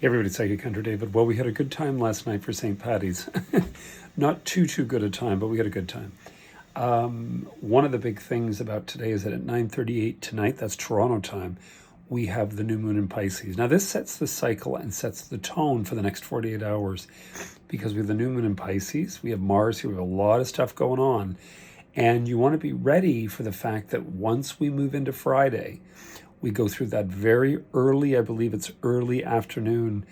Hey everybody, it's Psychic Hunter David. Well, we had a good time last night for St. Patty's. Not too good a time, but we had a good time. One of the big things about today is that at 9:38 tonight, that's Toronto time, we have the new moon in Pisces. Now this sets the cycle and sets the tone for the next 48 hours because we have the new moon in Pisces, we have Mars here, we have a lot of stuff going on. And you want to be ready for the fact that once we move into Friday, we go through that very early, I believe it's early afternoon,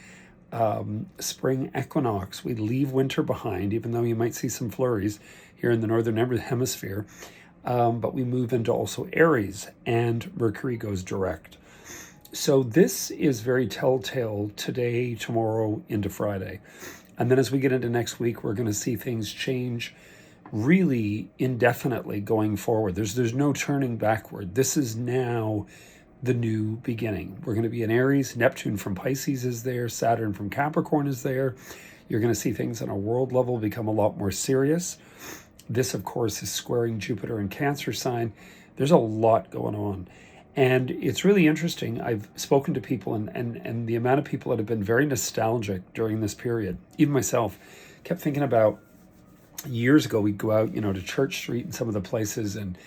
spring equinox. We leave winter behind, even though you might see some flurries here in the northern hemisphere. But we move into also Aries, and Mercury goes direct. So this is very telltale today, tomorrow, into Friday. And then as we get into next week, we're going to see things change really indefinitely going forward. There's no turning backward. This is now the new beginning. We're going to be in Aries. Neptune from Pisces is there. Saturn from Capricorn is there. You're going to see things on a world level become a lot more serious. This, of course, is squaring Jupiter in Cancer sign. There's a lot going on. And it's really interesting. I've spoken to people and the amount of people that have been very nostalgic during this period. Even myself kept thinking about years ago, we'd go out, to Church Street and some of the places, and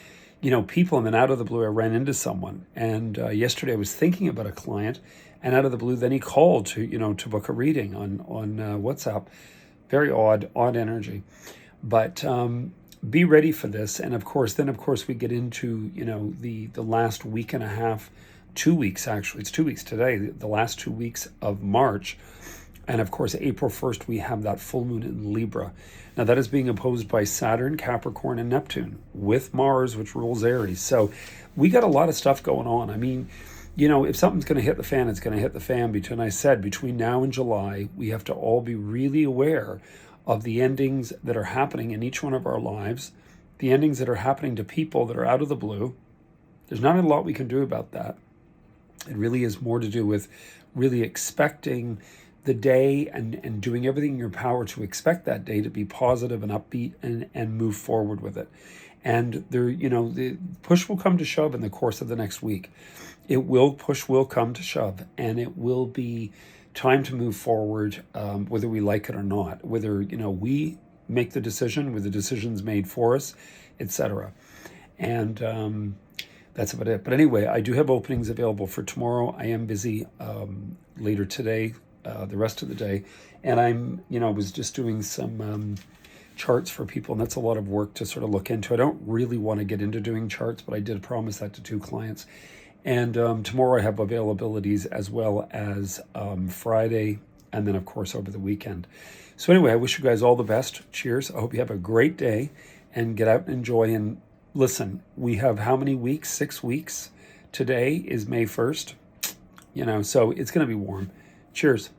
people, and then out of the blue, I ran into someone. And yesterday I was thinking about a client, and out of the blue, then he called to book a reading on WhatsApp. Very odd energy. But be ready for this. And of course, we get into, the last week and a half, 2 weeks, actually, it's 2 weeks today, the last 2 weeks of March. And of course, April 1st, we have that full moon in Libra. Now that is being opposed by Saturn, Capricorn, and Neptune with Mars, which rules Aries. So we got a lot of stuff going on. I mean, if something's going to hit the fan, it's going to hit the fan. Between now and July, we have to all be really aware of the endings that are happening in each one of our lives, the endings that are happening to people that are out of the blue. There's not a lot we can do about that. It really is more to do with really expecting the day and doing everything in your power to expect that day to be positive and upbeat and move forward with it. And the push will come to shove in the course of the next week. Push will come to shove, and it will be time to move forward, whether we like it or not, whether, we make the decision, whether the decision's made for us, etc. And that's about it. But anyway, I do have openings available for tomorrow. I am busy later today, the rest of the day. And I was just doing some charts for people, and that's a lot of work to sort of look into. I don't really want to get into doing charts, but I did promise that to 2 clients. And tomorrow I have availabilities as well as Friday, and then of course over the weekend. So anyway, I wish you guys all the best. Cheers. I hope you have a great day and get out and enjoy. And listen, we have how many weeks? 6 weeks. Today is May 1st. So it's going to be warm. Cheers.